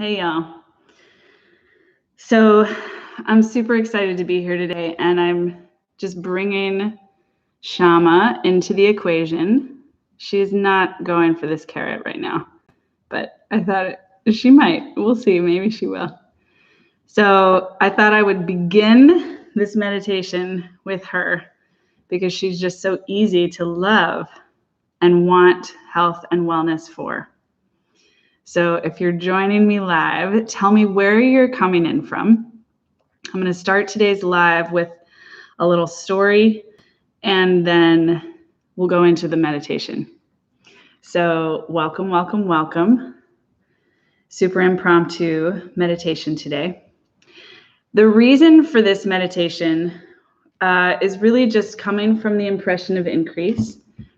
Hey y'all. So I'm super excited to be here today, and I'm just bringing Shama into the equation. She's not going for this carrot right now, but I thought she might. We'll see. Maybe she will. So I thought I would begin this meditation with her because she's just so easy to love and want health and wellness for. So if you're joining me live, tell me where you're coming in from. I'm going to start today's live with a little story, and then we'll go into the meditation. So welcome, welcome, welcome. Super impromptu meditation today. The reason for this meditation is really just coming from the impression of increase,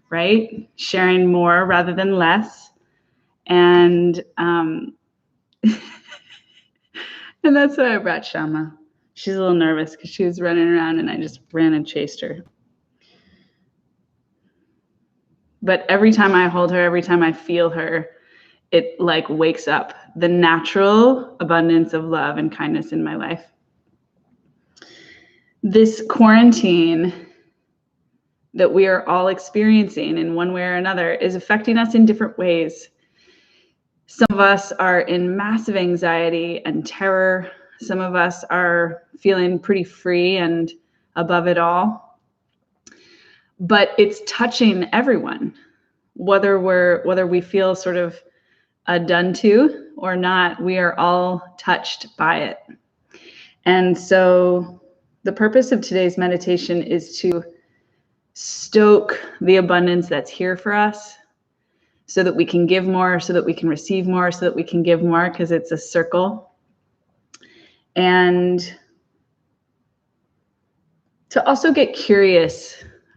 right? Sharing more rather than less. And and that's why I brought Shama. She's a little nervous because she was running around and I just ran and chased her. But every time I hold her, every time I feel her, it like wakes up the natural abundance of love and kindness in my life. This quarantine that we are all experiencing in one way or another is affecting us in different ways. Some of us are in massive anxiety and terror. Some of us are feeling pretty free and above it all. But it's touching everyone, whether we feel sort of done to or not. We are all touched by it. And so the purpose of today's meditation is to stoke the abundance that's here for us, so that we can give more, so that we can receive more, so that we can give more, because it's a circle. And to also get curious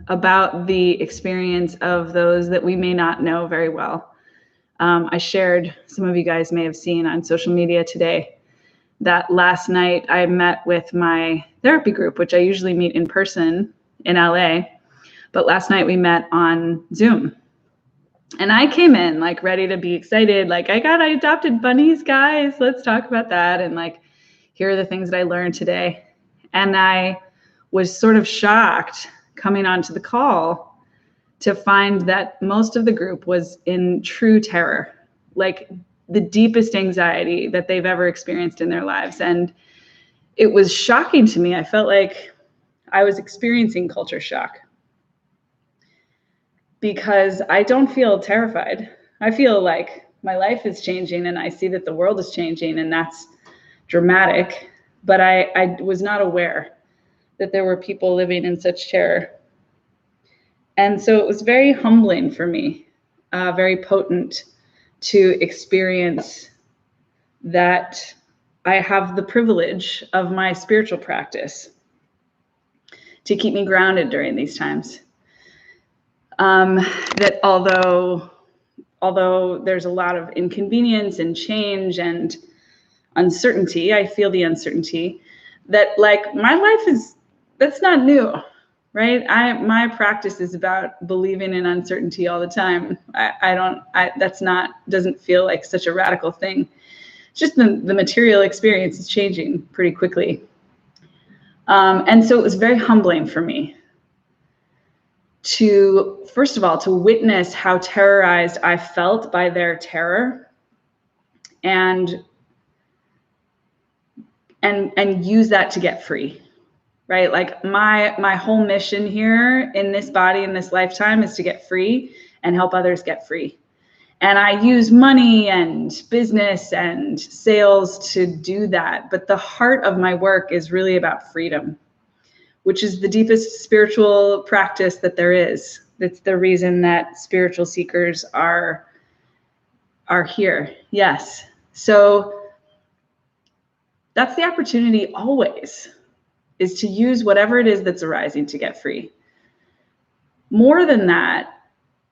about the experience of those that we may not know very well. I shared, some of you guys may have seen on social media today, that last night I met with my therapy group, which I usually meet in person in LA. But last night we met on Zoom. And I came in like ready to be excited. Like, I adopted bunnies, guys. Let's talk about that. And like, here are the things that I learned today. And I was sort of shocked coming onto the call to find that most of the group was in true terror, like the deepest anxiety that they've ever experienced in their lives. And it was shocking to me. I felt like I was experiencing culture shock, because I don't feel terrified. I feel like my life is changing and I see that the world is changing, and that's dramatic. But I was not aware that there were people living in such terror. And so it was very humbling for me, very potent to experience that I have the privilege of my spiritual practice to keep me grounded during these times. That although there's a lot of inconvenience and change and uncertainty, I feel the uncertainty, that like my life that's not new, right? My practice is about believing in uncertainty all the time. Doesn't feel like such a radical thing. It's just the material experience is changing pretty quickly. And so it was very humbling for me to, first of all, to witness how terrorized I felt by their terror, and use that to get free, right? Like my whole mission here in this body, in this lifetime, is to get free and help others get free. And I use money and business and sales to do that. But the heart of my work is really about freedom, which is the deepest spiritual practice that there is. That's the reason that spiritual seekers are here. Yes. So that's the opportunity always, is to use whatever it is that's arising to get free. More than that,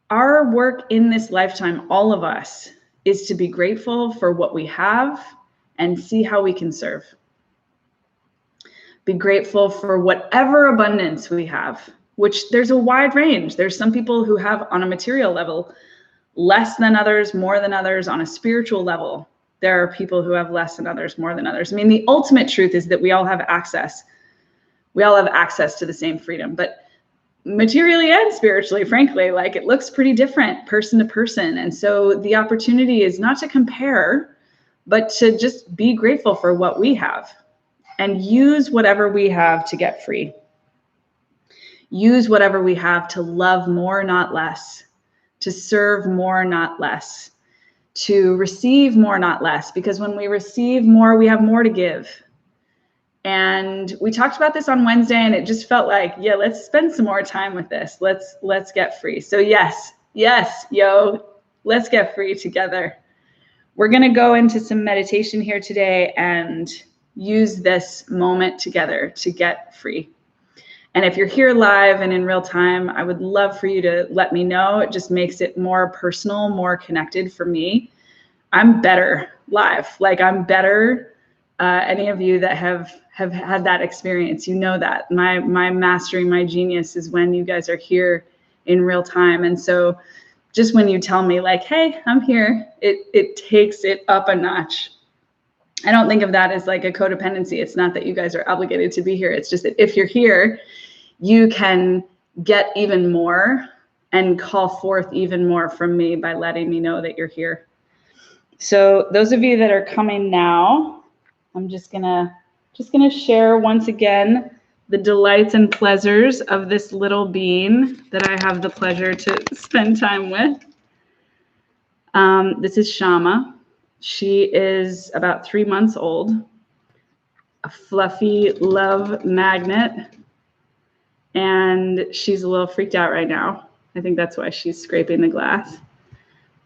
our work in this lifetime, all of us, is to be grateful for what we have and see how we can serve. Be grateful for whatever abundance we have, which there's a wide range. There's some people who have, on a material level, less than others, more than others. On a spiritual level, there are people who have less than others, more than others. I mean, the ultimate truth is that we all have access. We all have access to the same freedom, but materially and spiritually, frankly, like it looks pretty different person to person. And so the opportunity is not to compare, but to just be grateful for what we have and use whatever we have to get free. Use whatever we have to love more, not less, to serve more, not less, to receive more, not less, because when we receive more, we have more to give. And we talked about this on Wednesday, and it just felt like, yeah, let's spend some more time with this. Let's get free. So yes, yo, let's get free together. We're going to go into some meditation here today and use this moment together to get free. And if you're here live and in real time, I would love for you to let me know. It just makes it more personal, more connected for me. I'm better live. Like I'm better. Any of you that have had that experience, you know that. My mastery, my genius is when you guys are here in real time. And so just when you tell me like, hey, I'm here, it takes it up a notch. I don't think of that as like a codependency. It's not that you guys are obligated to be here. It's just that if you're here, you can get even more and call forth even more from me by letting me know that you're here. So those of you that are coming now, I'm just gonna share once again the delights and pleasures of this little being that I have the pleasure to spend time with. This is Shama. She is about 3 months old, a fluffy love magnet, and she's a little freaked out right now. I think that's why she's scraping the glass.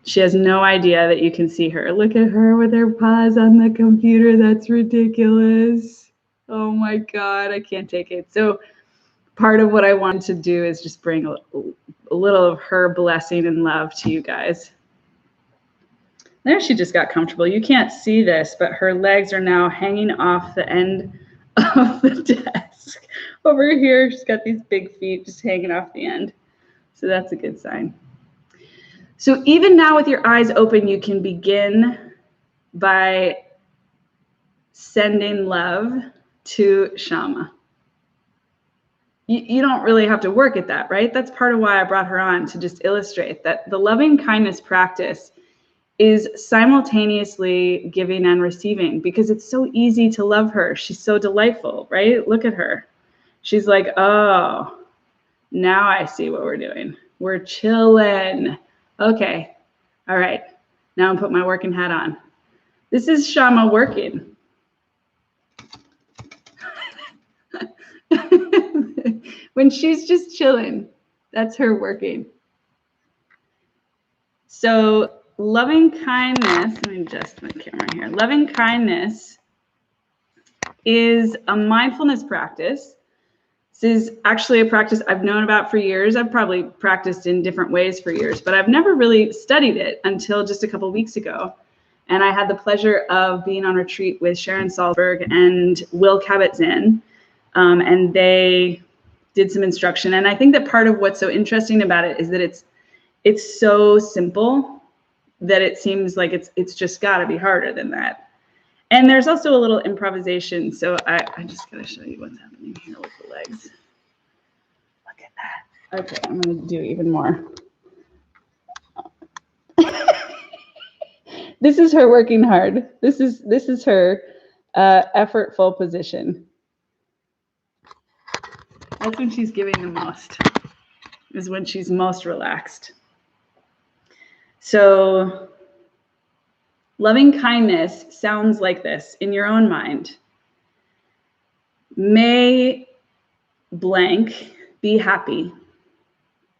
She has no idea that you can see her. Look at her with her paws on the computer. That's ridiculous. Oh my God, I can't take it. So part of what I wanted to do is just bring a little of her blessing and love to you guys. There, she just got comfortable. You can't see this, but her legs are now hanging off the end of the desk. Over here, she's got these big feet just hanging off the end. So that's a good sign. So even now with your eyes open, you can begin by sending love to Shama. You don't really have to work at that, right? That's part of why I brought her on, to just illustrate that the loving kindness practice is simultaneously giving and receiving, because it's so easy to love her. She's so delightful, right? Look at her. She's like, oh, now I see what we're doing. We're chilling. Okay. All right. Now I'm putting my working hat on. This is Shama working. When she's just chilling, that's her working. So loving kindness, let me adjust my camera here. Loving kindness is a mindfulness practice. This is actually a practice I've known about for years. I've probably practiced in different ways for years, but I've never really studied it until just a couple of weeks ago. And I had the pleasure of being on retreat with Sharon Salzberg and Will Kabat-Zinn, and they did some instruction. And I think that part of what's so interesting about it is that it's so simple that it seems like it's just got to be harder than that. And there's also a little improvisation. So I just got to show you what's happening here with the legs. Look at that. Okay, I'm going to do even more. This is her working hard. This is her effortful position. That's when she's giving the most, is when she's most relaxed. So loving kindness sounds like this in your own mind. May blank be happy.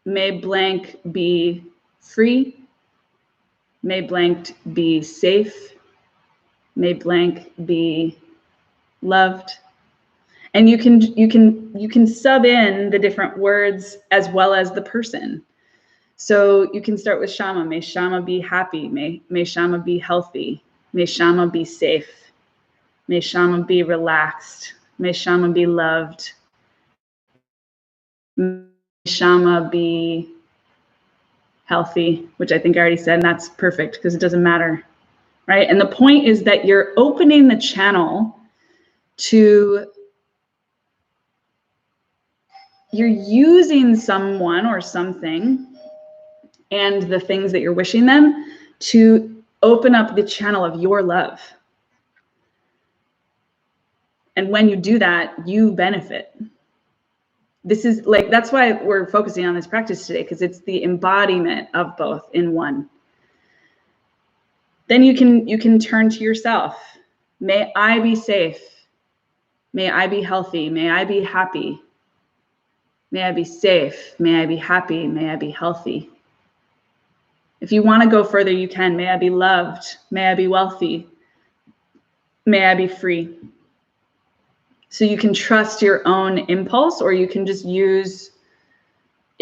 May blank be free. May blank be safe. May blank be loved. And you can sub in the different words as well as the person. So you can start with Shama. May Shama be happy. May Shama be healthy. May Shama be safe. May Shama be relaxed. May Shama be loved. May Shama be healthy, which I think I already said, and that's perfect because it doesn't matter. right? And the point is that you're opening the channel to, you're using someone or something and the things that you're wishing them to open up the channel of your love. And when you do that, you benefit. This is like, that's why we're focusing on this practice today, because it's the embodiment of both in one. Then you can turn to yourself. May I be safe. May I be healthy. May I be happy. May I be safe. May I be happy. May I be healthy. If you want to go further, you can. May I be loved. May I be wealthy. May I be free. So you can trust your own impulse, or you can just use,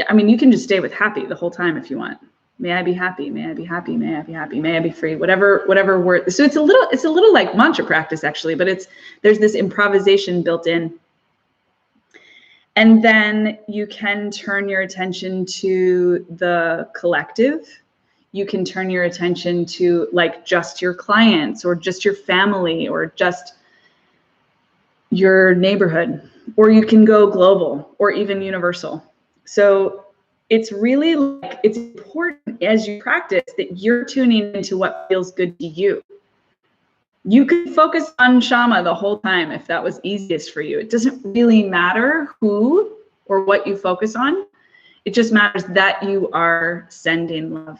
I mean, you can just stay with happy the whole time if you want. May I be happy. May I be happy. May I be happy. May I be free. Whatever word. So it's a little like mantra practice actually, but there's this improvisation built in. And then you can turn your attention to the collective. You can turn your attention to like just your clients or just your family or just your neighborhood, or you can go global or even universal. So it's really like, it's important as you practice that you're tuning into what feels good to you. You can focus on Shama the whole time if that was easiest for you. It doesn't really matter who or what you focus on. It just matters that you are sending love.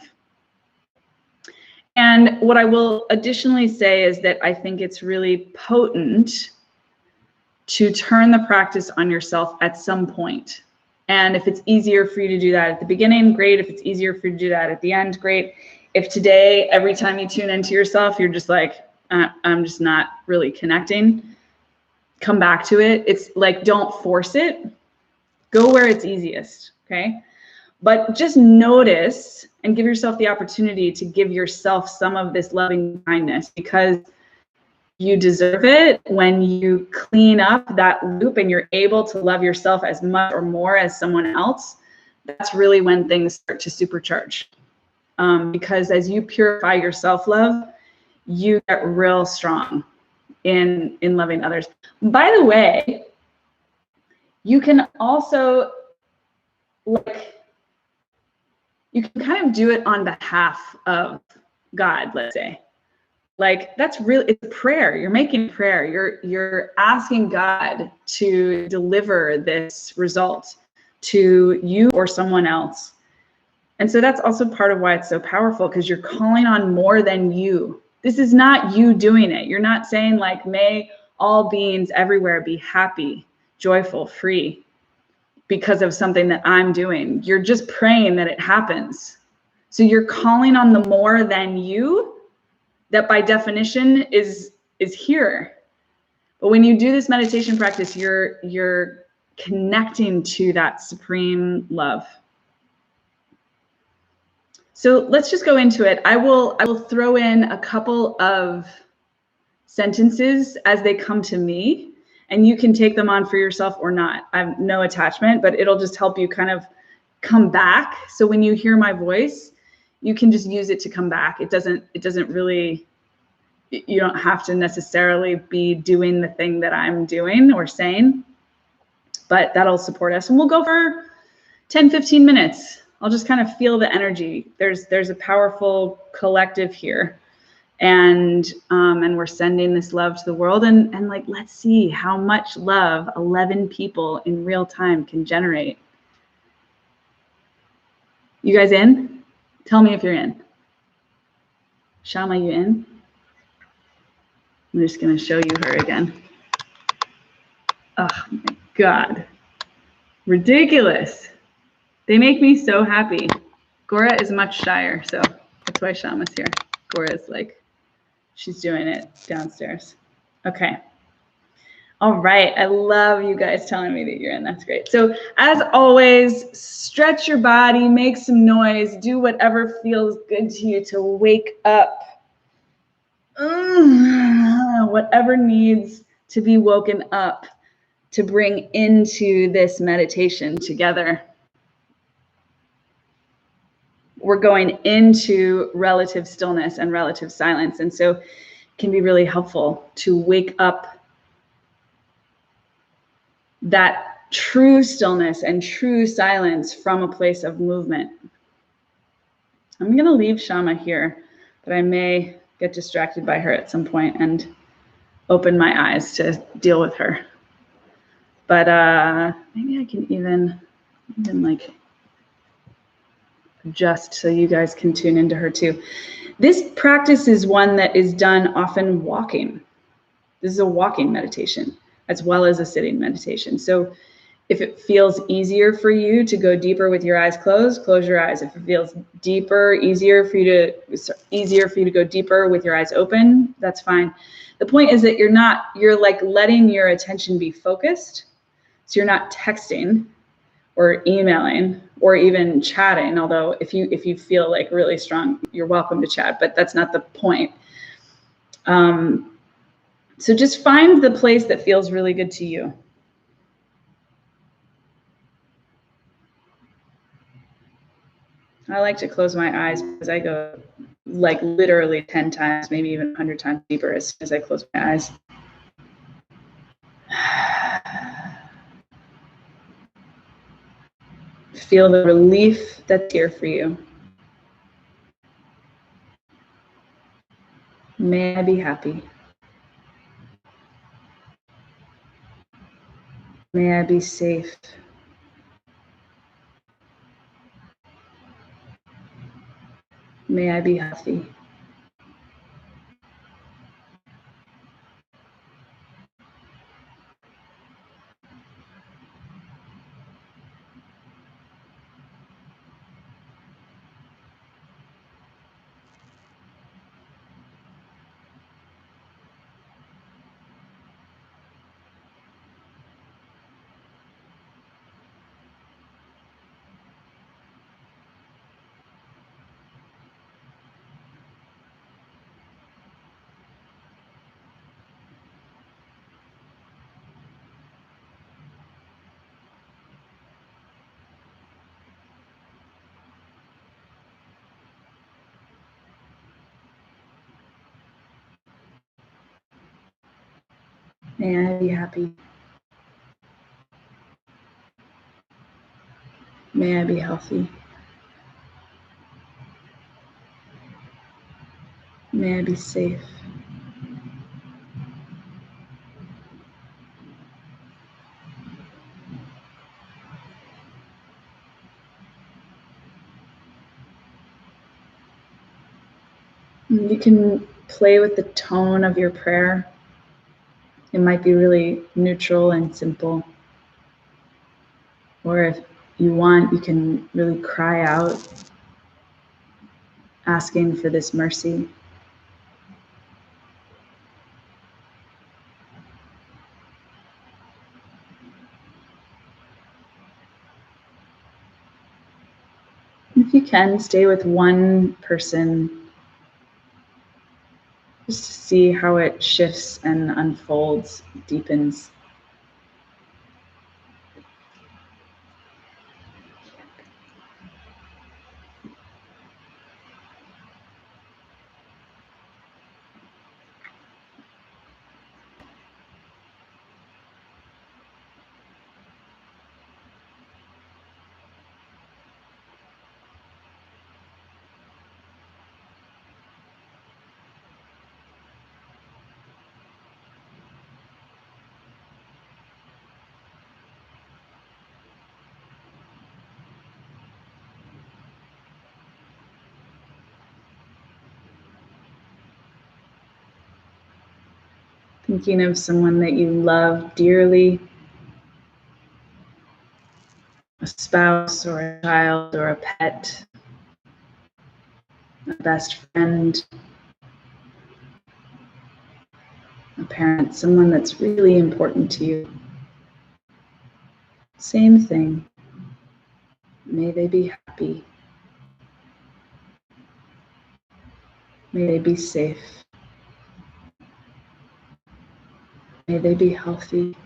And what I will additionally say is that I think it's really potent to turn the practice on yourself at some point. And if it's easier for you to do that at the beginning, great. If it's easier for you to do that at the end, great. If today, every time you tune into yourself, you're just like, I'm just not really connecting, come back to it. It's like, don't force it. Go where it's easiest, okay? But just notice and give yourself the opportunity to give yourself some of this loving kindness, because you deserve it when you clean up that loop and you're able to love yourself as much or more as someone else. That's really when things start to supercharge. Because as you purify your self-love, you get real strong in loving others. By the way, you can also you can kind of do it on behalf of God, let's say. Like that's really, it's a prayer. You're making prayer. You're asking God to deliver this result to you or someone else. And so that's also part of why it's so powerful, because you're calling on more than you. This is not you doing it. You're not saying like, may all beings everywhere be happy, joyful, free because of something that I'm doing. You're just praying that it happens. So you're calling on the more than you, that by definition is here. But when you do this meditation practice, you're connecting to that supreme love. So let's just go into it. I will throw in a couple of sentences as they come to me, and you can take them on for yourself or not. I have no attachment, but it'll just help you kind of come back. So when you hear my voice, you can just use it to come back. It doesn't really, you don't have to necessarily be doing the thing that I'm doing or saying, but that'll support us. And we'll go for 10, 15 minutes. I'll just kind of feel the energy. There's a powerful collective here, and we're sending this love to the world, and like, let's see how much love 11 people in real time can generate. You guys in? Tell me if you're in. Shama, you in? I'm just gonna show you her again. Oh my God, ridiculous. They make me so happy. Gora is much shyer, so that's why Shama's here. Gora is like, she's doing it downstairs. Okay. All right, I love you guys telling me that you're in, that's great. So as always, stretch your body, make some noise, do whatever feels good to you to wake up. Whatever needs to be woken up to bring into this meditation together. we're going into relative stillness and relative silence. And so it can be really helpful to wake up that true stillness and true silence from a place of movement. I'm going to leave Shama here, but I may get distracted by her at some point and open my eyes to deal with her. But maybe I can even like adjust so you guys can tune into her too. This practice is one that is done often walking. This is a walking meditation as well as a sitting meditation. So if it feels easier for you to go deeper with your eyes closed, close your eyes. If it feels deeper, easier for you to go deeper with your eyes open, that's fine. The point is that you're like letting your attention be focused. So you're not texting or emailing or even chatting, although if you feel like really strong, you're welcome to chat, but that's not the point. So just find the place that feels really good to you. I like to close my eyes because I go like literally 10 times, maybe even 100 times deeper as soon as I close my eyes. Feel the relief that's here for you. May I be happy. May I be safe. May I be healthy. May I be happy. May I be healthy. May I be safe. You can play with the tone of your prayer. It might be really neutral and simple. Or if you want, you can really cry out, asking for this mercy. If you can, stay with one person just to see how it shifts and unfolds, deepens. Thinking of someone that you love dearly, a spouse or a child or a pet, a best friend, a parent, someone that's really important to you. Same thing. May they be happy. May they be safe. May they be healthy.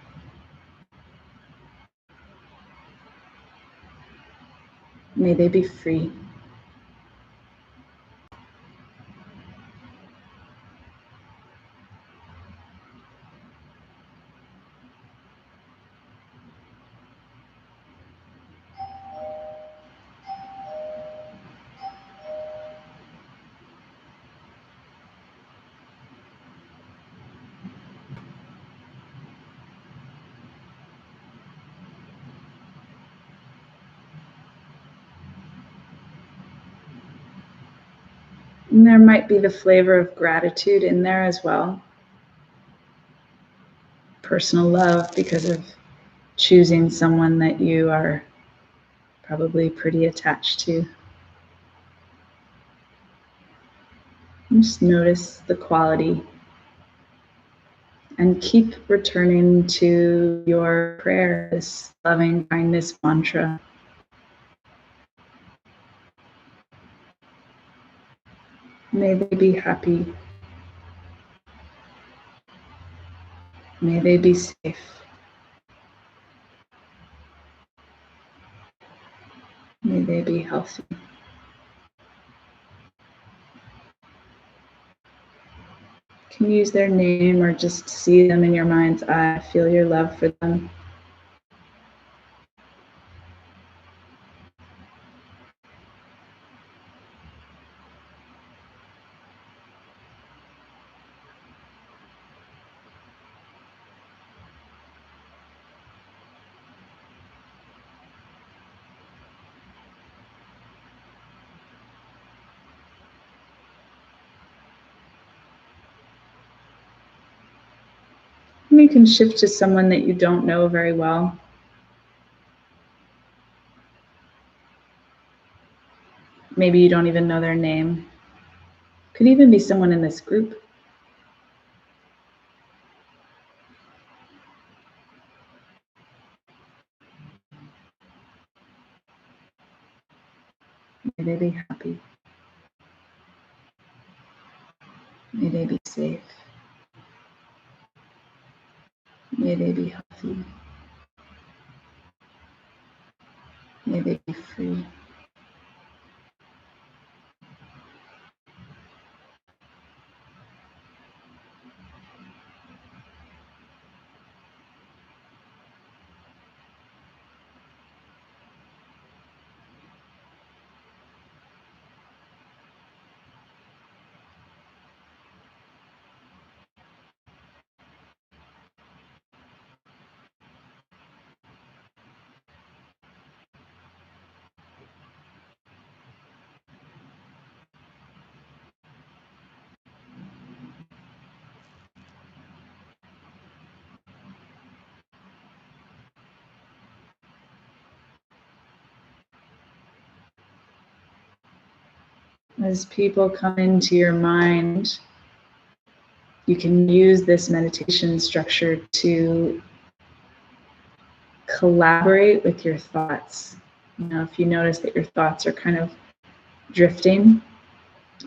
May they be free. And there might be the flavor of gratitude in there as well. Personal love because of choosing someone that you are probably pretty attached to. And just notice the quality and keep returning to your prayer, this loving kindness mantra. May they be happy. May they be safe. May they be healthy. You can use their name or just see them in your mind's eye. Feel your love for them. And you can shift to someone that you don't know very well. Maybe you don't even know their name. Could even be someone in this group. May they be happy. May they be safe. May they be healthy. May they be free. As people come into your mind, you can use this meditation structure to collaborate with your thoughts. You know, if you notice that your thoughts are kind of drifting,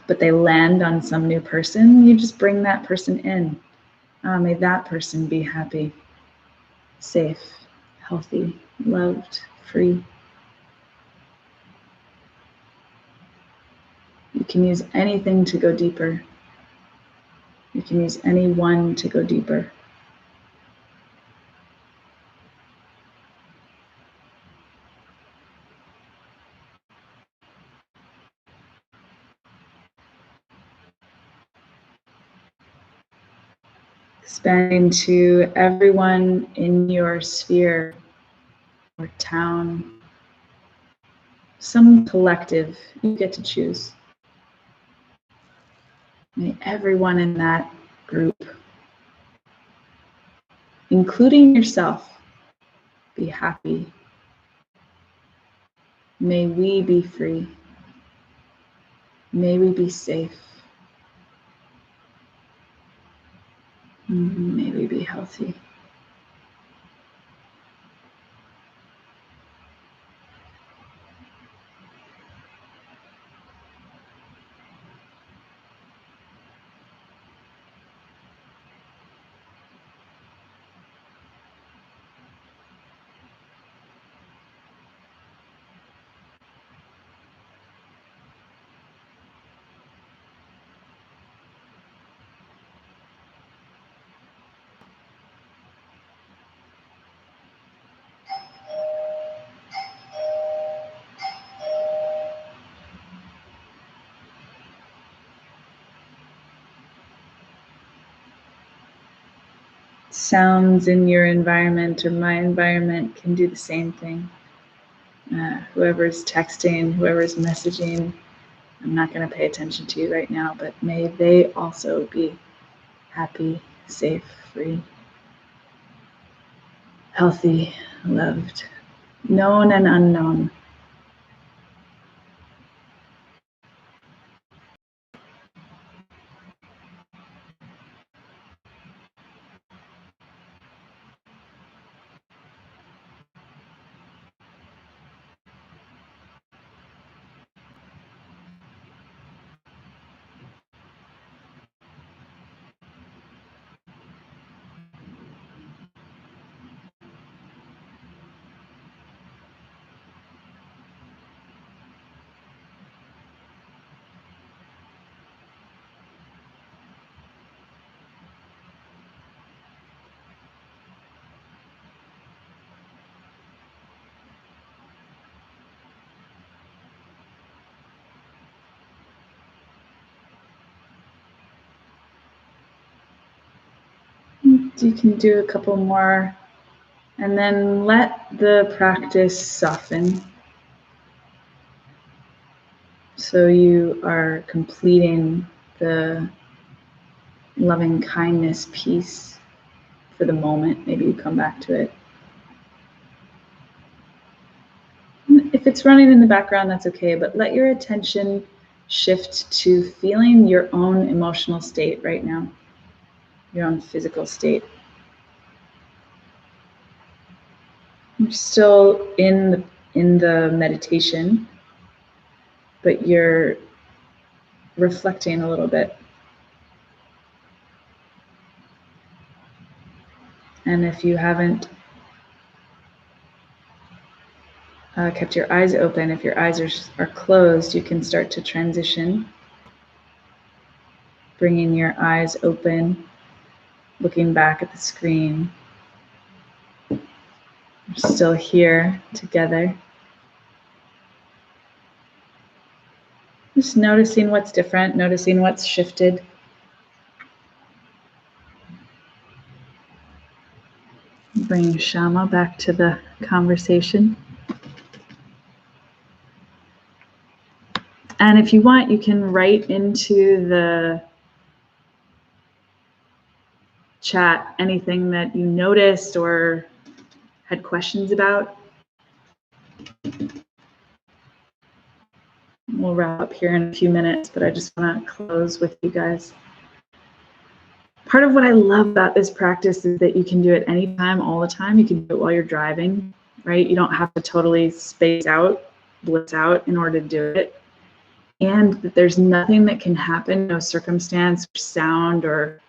but they land on some new person, you just bring that person in. May that person be happy, safe, healthy, loved, free. You can use anything to go deeper. You can use anyone to go deeper. Expanding to everyone in your sphere or town, some collective you get to choose. May everyone in that group, including yourself, be happy. May we be free. May we be safe. May we be healthy. Sounds in your environment or my environment can do the same thing. Whoever's texting, whoever's messaging, I'm not going to pay attention to you right now, but may they also be happy, safe, free, healthy, loved, known and unknown. You can do a couple more and then let the practice soften. So you are completing the loving kindness piece for the moment. Maybe you come back to it. If it's running in the background, that's okay, but let your attention shift to feeling your own emotional state right now, your own physical state. You're still in the meditation, but you're reflecting a little bit. And if you haven't kept your eyes open, if your eyes are closed, you can start to transition, bringing your eyes open, looking back at the screen. We're still here together. Just noticing what's different, noticing what's shifted. Bring Shama back to the conversation. And if you want, you can write into the chat anything that you noticed or had questions about. We'll wrap up here in a few minutes, but I just want to close with you guys. Part of what I love about this practice is that you can do it anytime, all the time. You can do it while you're driving, right? You don't have to totally space out, bliss out in order to do it. And that there's nothing that can happen, no circumstance, or sound, or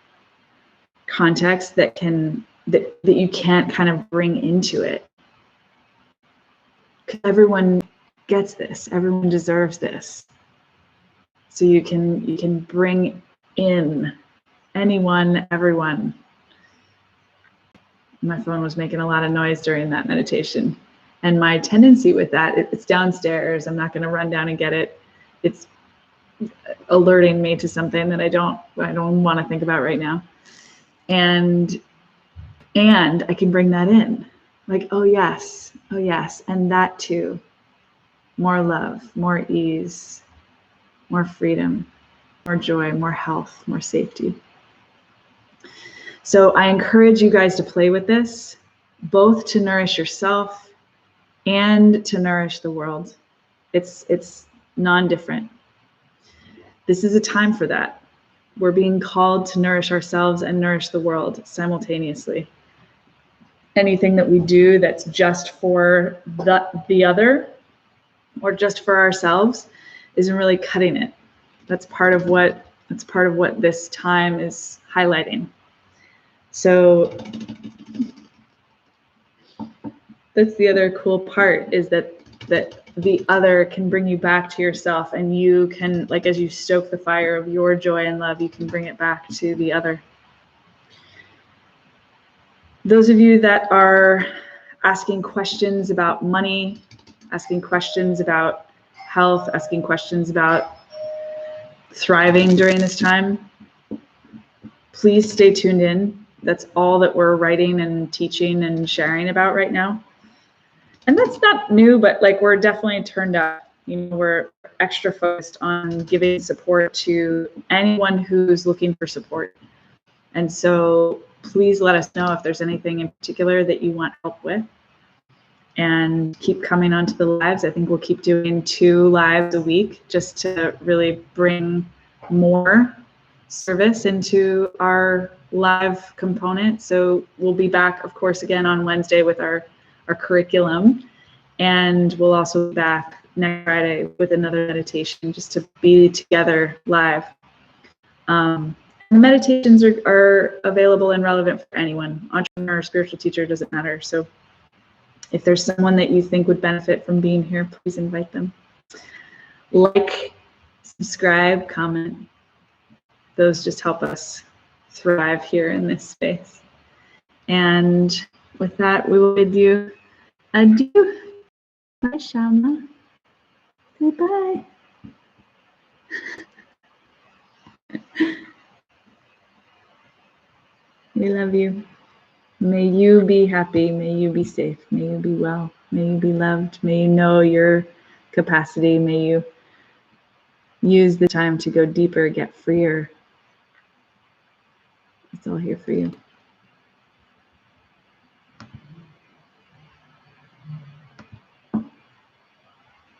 context that you can't kind of bring into it. Because everyone gets this, everyone deserves this. So you can bring in anyone, everyone. My phone was making a lot of noise during that meditation. And my tendency with that, it's downstairs. I'm not going to run down and get it. It's alerting me to something that I don't want to think about right now. And I can bring that in. Like, oh yes, and that too. More love, more ease, more freedom, more joy, more health, more safety. So I encourage you guys to play with this, both to nourish yourself and to nourish the world. It's non-different. This is a time for that. We're being called to nourish ourselves and nourish the world simultaneously. Anything that we do that's just for the other or just for ourselves isn't really cutting it. That's part of what this time is highlighting. So that's the other cool part, is that the other can bring you back to yourself, and you can, like, as you stoke the fire of your joy and love, you can bring it back to the other. Those of you that are asking questions about money, asking questions about health, asking questions about thriving during this time, please stay tuned in. That's all that we're writing and teaching and sharing about right now. And that's not new, but like, we're definitely turned up. You know, extra focused on giving support to anyone who's looking for support. And so please let us know if there's anything in particular that you want help with. And keep coming onto the lives. I think we'll keep doing 2 lives a week just to really bring more service into our live component. So we'll be back, of course, again on Wednesday with our curriculum. And we'll also be back next Friday with another meditation just to be together live. The meditations are available and relevant for anyone. Entrepreneur, spiritual teacher, doesn't matter. So if there's someone that you think would benefit from being here, please invite them. Like, subscribe, comment. Those just help us thrive here in this space. And with that, we will bid you adieu. Bye, Shama. Say bye. We love you. May you be happy. May you be safe. May you be well. May you be loved. May you know your capacity. May you use the time to go deeper, get freer. It's all here for you.